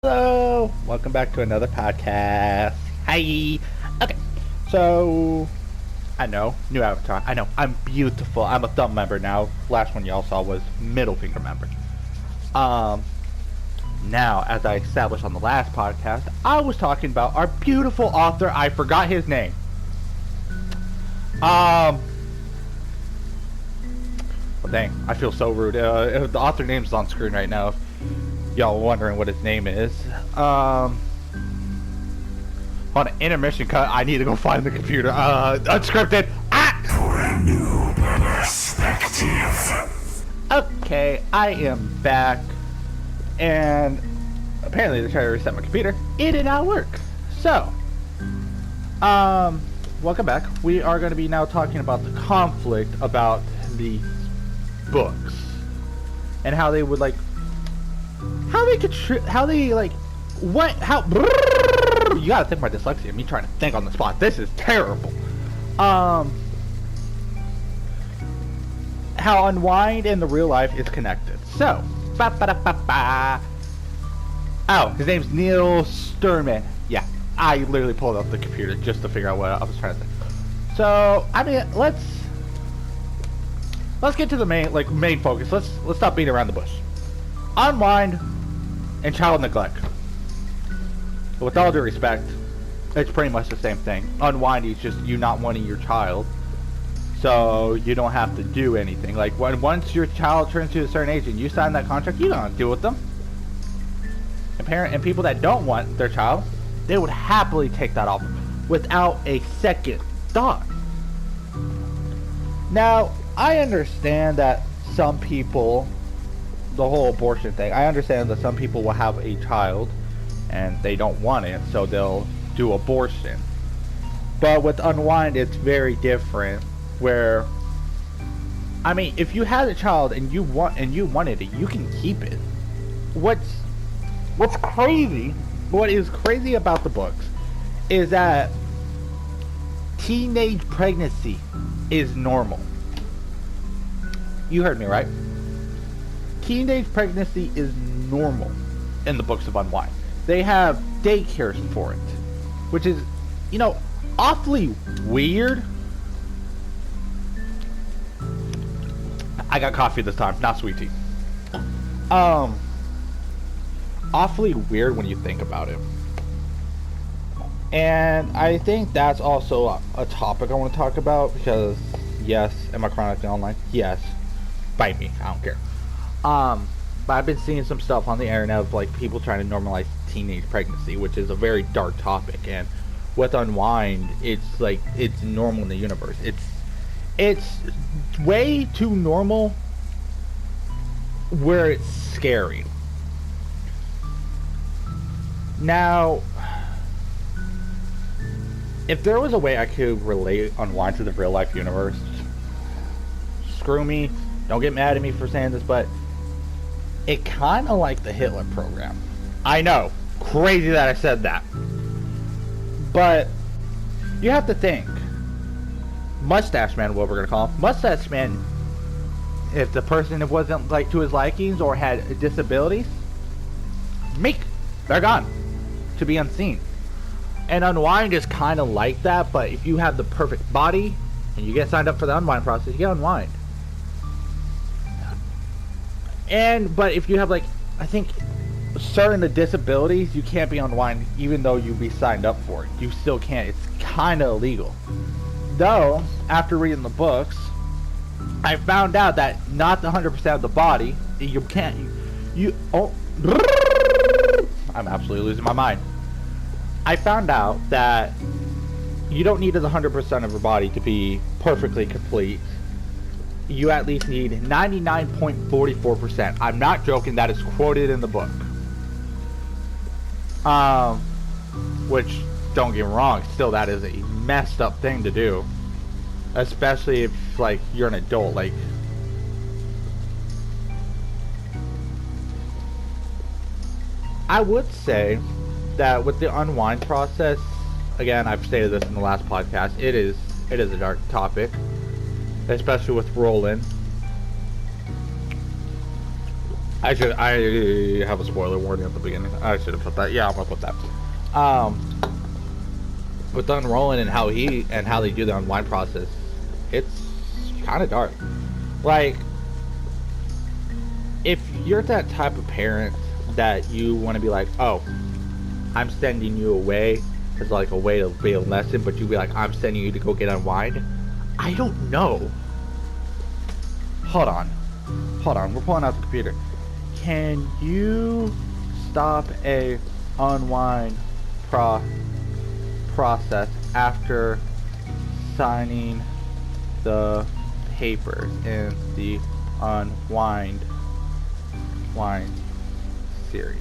Hello, welcome back to another podcast. Hi. Okay, so I know new avatar. I know I'm beautiful. I'm a thumb member now. Last one y'all saw was middle finger member. Um, Now as I established on the last podcast, I was talking about our beautiful author. I forgot his name. Well, dang, I feel so rude. The author name's on screen right now. If y'all wondering what his name is. On an intermission cut, I need to go find the computer. Unscripted. For a new perspective. Okay, I am back, and apparently they tried to reset my computer. It did not work. So, welcome back. We are going to be now talking about the conflict about the books and how they would you gotta think my dyslexia, me trying to think on the spot. This is terrible. How unwind and the real life is connected. So, oh, his name's Neil Sturman. Yeah, I literally pulled up the computer just to figure out what I was trying to think. So, I mean, let's get to the main focus. Let's stop beating around the bush. Unwind and child neglect. With all due respect, it's pretty much the same thing. Unwind is just you not wanting your child, so you don't have to do anything. Like once your child turns to a certain age and you sign that contract, you don't have to deal with them. And people that don't want their child, they would happily take that off without a second thought. Now, I understand that some people, the whole abortion thing, I understand that some people will have a child and they don't want it, so they'll do abortion. But with unwind, it's very different. Where, I mean, if you had a child and you wanted it, you can keep it. What is crazy about the books is that teenage pregnancy is normal. You heard me right. Teenage pregnancy is normal in the books of Unwind. They have daycares for it, which is, awfully weird. I got coffee this time, not sweet tea. Awfully weird when you think about it. And I think that's also a topic I want to talk about because, yes, am I chronically online? Yes. Bite me, I don't care. But I've been seeing some stuff on the internet of people trying to normalize teenage pregnancy, which is a very dark topic. And with Unwind, it's normal in the universe. It's way too normal where it's scary. Now, if there was a way I could relate Unwind to the real life universe, screw me, don't get mad at me for saying this, but it kind of like the Hitler program. I know, crazy that I said that. But you have to think. Mustache Man, what we're going to call him. Mustache Man, if the person wasn't to his likings or had disabilities, they're gone. To be unseen. And Unwind is kind of like that, but if you have the perfect body and you get signed up for the Unwind process, you get Unwind. But if you have I think certain disabilities, you can't be Unwind even though you be signed up for it. You still can't. It's kind of illegal. Though, after reading the books, I found out that not the 100% of the body, you can't, I'm absolutely losing my mind. I found out that you don't need the 100% of your body to be perfectly complete. You at least need 99.44%. I'm not joking, that is quoted in the book. Which, don't get me wrong, still that is a messed up thing to do. Especially if, you're an adult, I would say that with the Unwind process, again, I've stated this in the last podcast, it is a dark topic. Especially with Roland. I have a spoiler warning at the beginning. I should have put that. Yeah, I'm gonna put that. With the unrolling and how they do the unwind process, it's kind of dark. Like, if you're that type of parent that you want to be like, oh, I'm sending you away as like a way to be a lesson, but you be like, I'm sending you to go get unwind. I don't know. Hold on, we're pulling out the computer. Can you stop a unwind process after signing the papers in the unwind series?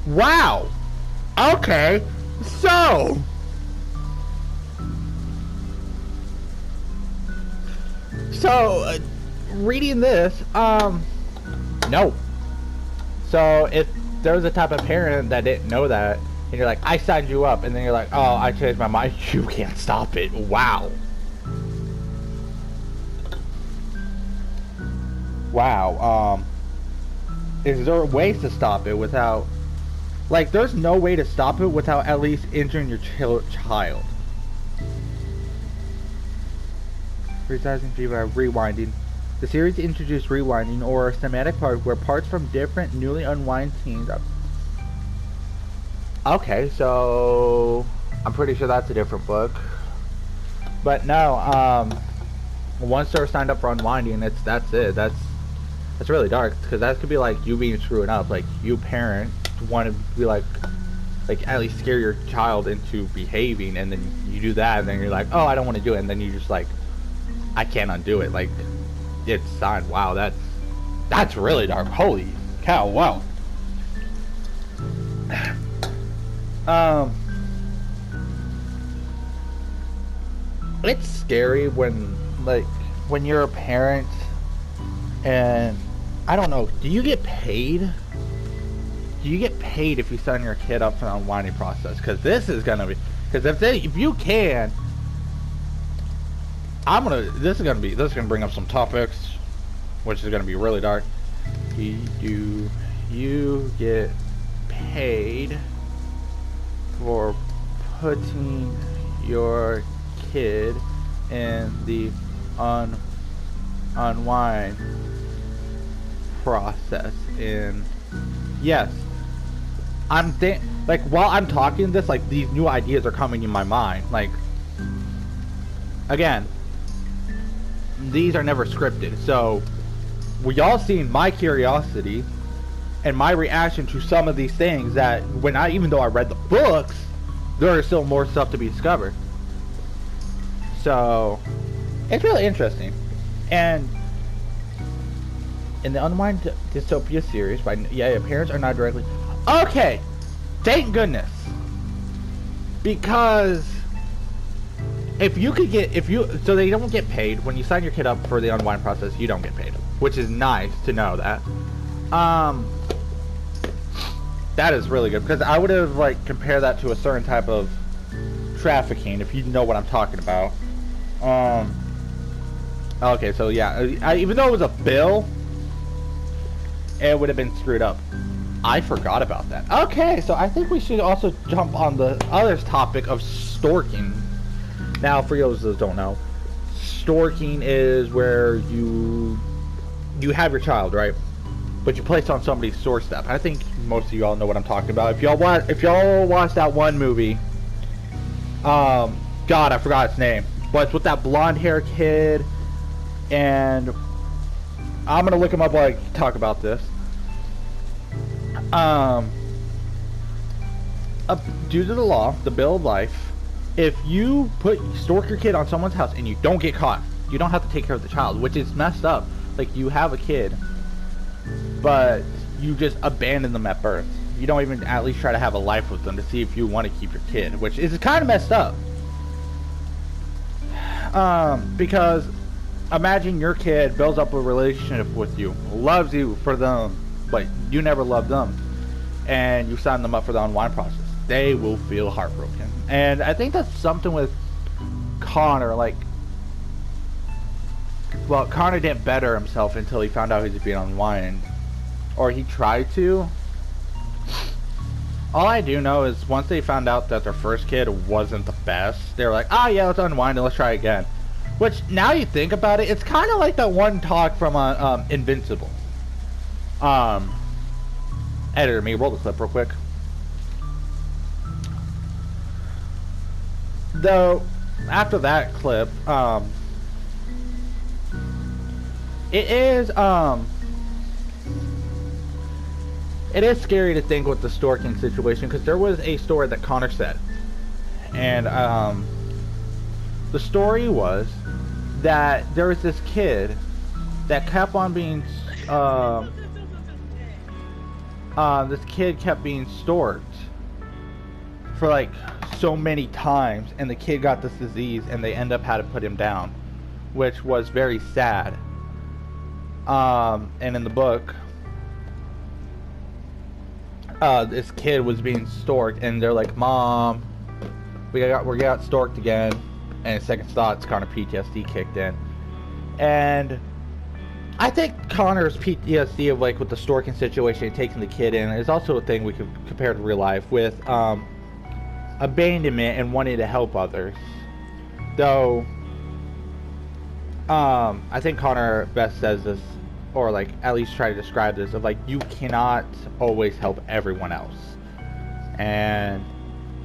Wow. Okay. So, reading this, no. So, if there was a type of parent that didn't know that, and you're like, I signed you up, and then you're like, oh, I changed my mind, you can't stop it. Wow. Wow. Is there ways to stop it without, like, there's no way to stop it without at least injuring your child. Resizing fever, rewinding. The series introduced rewinding, or a thematic part where parts from different newly unwind scenes are... Okay, so I'm pretty sure that's a different book. But no, once they're signed up for unwinding, that's it. That's really dark, because that could be like you being screwing up. Like, you parent want to be like at least scare your child into behaving, and then you do that, and then you're like, oh, I don't want to do it, and then you just like, I can't undo it. Like, it's signed. Wow, that's really dark. Holy cow! Wow. It's scary when you're a parent, and I don't know. Do you get paid? Do you get paid if you sign your kid up for the unwinding process? Because this is gonna be. Because if you can. This is gonna bring up some topics, which is gonna be really dark. Do you get paid for putting your kid in the unwind process? Yes. Like, while I'm talking this, like, these new ideas are coming in my mind. Like, again, these are never scripted, so we all seen my curiosity and my reaction to some of these things that even though I read the books, there is still more stuff to be discovered. So it's really interesting. And in the Unwind Dystopia series, parents are not directly okay. Thank goodness, because so they don't get paid when you sign your kid up for the unwind process. You don't get paid, which is nice to know that. That is really good, because I would have compared that to a certain type of trafficking, if you know what I'm talking about. Okay, so yeah, even though it was a bill, it would have been screwed up. I forgot about that. Okay, so I think we should also jump on the other topic of stalking. Now, for those that don't know, stalking is where you have your child, right? But you place on somebody's doorstep. I think most of you all know what I'm talking about. If y'all watched that one movie, God, I forgot its name, but it's with that blonde hair kid, and I'm gonna look him up while I talk about this. Due to the law, the Bill of Life, if you stalk your kid on someone's house and you don't get caught, you don't have to take care of the child, which is messed up. Like, you have a kid, but you just abandon them at birth. You don't even at least try to have a life with them to see if you want to keep your kid, which is kind of messed up. Because imagine your kid builds up a relationship with you, loves you for them, but you never love them, and you sign them up for the unwind process. They will feel heartbroken. And I think that's something with Connor, like, Well, Connor didn't better himself until he found out he was being unwind. Or he tried to. All I do know is once they found out that their first kid wasn't the best, they were like, ah, yeah, let's unwind and let's try again. Which, now you think about it, it's kind of like that one talk from Invincible. Editor, me roll the clip real quick. Though, after that clip, it is scary to think with the stalking situation, because there was a story that Connor said, and the story was that there was this kid that kept on being this kid kept being stalked for like so many times, and the kid got this disease and they end up had to put him down, which was very sad. And in the book, this kid was being stalked, and they're like, "Mom, we got stalked again." And second thoughts, kind of PTSD kicked in, and I think Connor's PTSD of like with the stalking situation and taking the kid in is also a thing we could compare to real life with abandonment and wanting to help others. Though, I think Connor best says this, or like at least try to describe this, of like, you cannot always help everyone else, and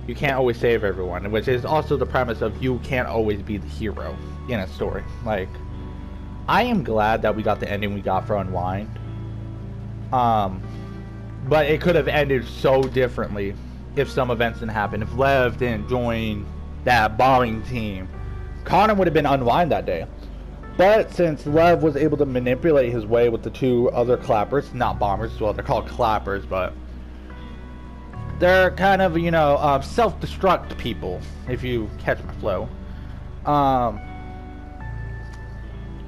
you can't always save everyone, which is also the premise of you can't always be the hero in a story. Like, I am glad that we got the ending we got for Unwind, but it could have ended so differently if some events didn't happen. If Lev didn't join that bombing team, Connor would have been Unwind that day. But since Lev was able to manipulate his way with the two other clappers, not bombers, well, they're called clappers, but they're kind of, you know, self-destruct people, if you catch my flow.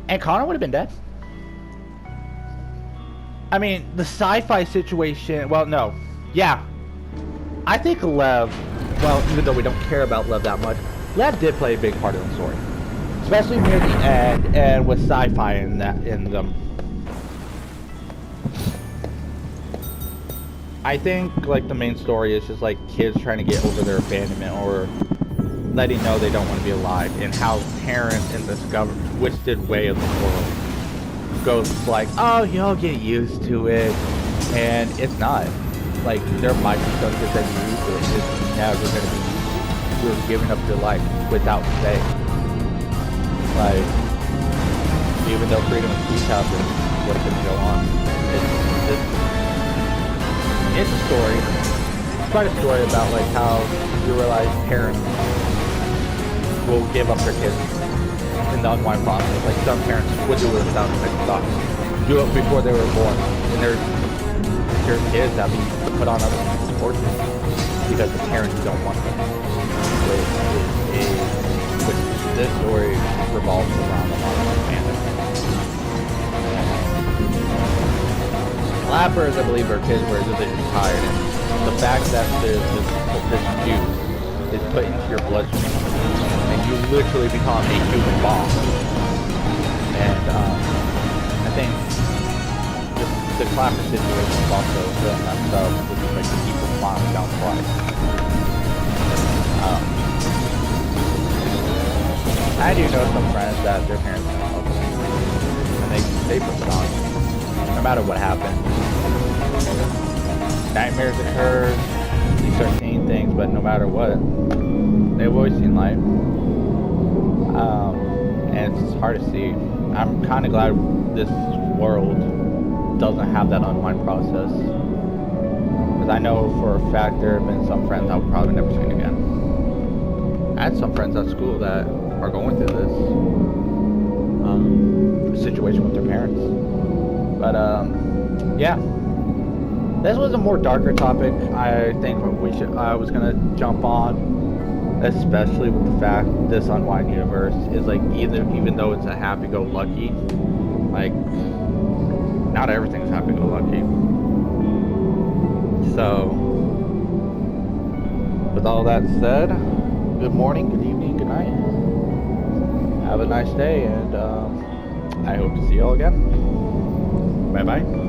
And Connor would have been dead. I mean, the sci-fi situation, well, no. Yeah. I think Lev, well, even though we don't care about Lev that much, Lev did play a big part in the story. Especially near the end, and with sci-fi in them. I think, like, the main story is just, like, kids trying to get over their abandonment, or letting know they don't want to be alive, and how parents in this twisted way of the world goes like, oh, you'll get used to it, and it's not. Like, there might be some kids that are used to it. It's never going to be easy. You're giving up your life without say. Like, even though freedom of speech happens, what's going to go on? It's a story. It's quite a story about, like, how you realize parents will give up their kids in the unwind process. Like, some parents would do it without second thought. Do it before they were born. And there's kids that be put on other people's forces because the parents don't want them. Which this story revolves around a lot of abandonment. Clappers, I believe, are kids where they're just tired, and the fact that this juice is put into your bloodstream, and you literally become a human bomb. And I think the clapper situation is also really messed up, which is like the people flying down twice. I do know some friends that their parents don't help them, and they push on, no matter what happens. Nightmares occur, you start seeing things, but no matter what, they've always seen light. And it's hard to see. I'm kind of glad this world doesn't have that unwind process, because I know for a fact there have been some friends I'll probably never see again. I had some friends at school that are going through this situation with their parents. But yeah, this was a more darker topic. I think I was gonna jump on, especially with the fact this Unwind universe is like, even though it's a happy-go-lucky, like, not everything's happy-go-lucky. So, with all that said, good morning, good evening, good night. Have a nice day, and I hope to see you all again. Bye bye.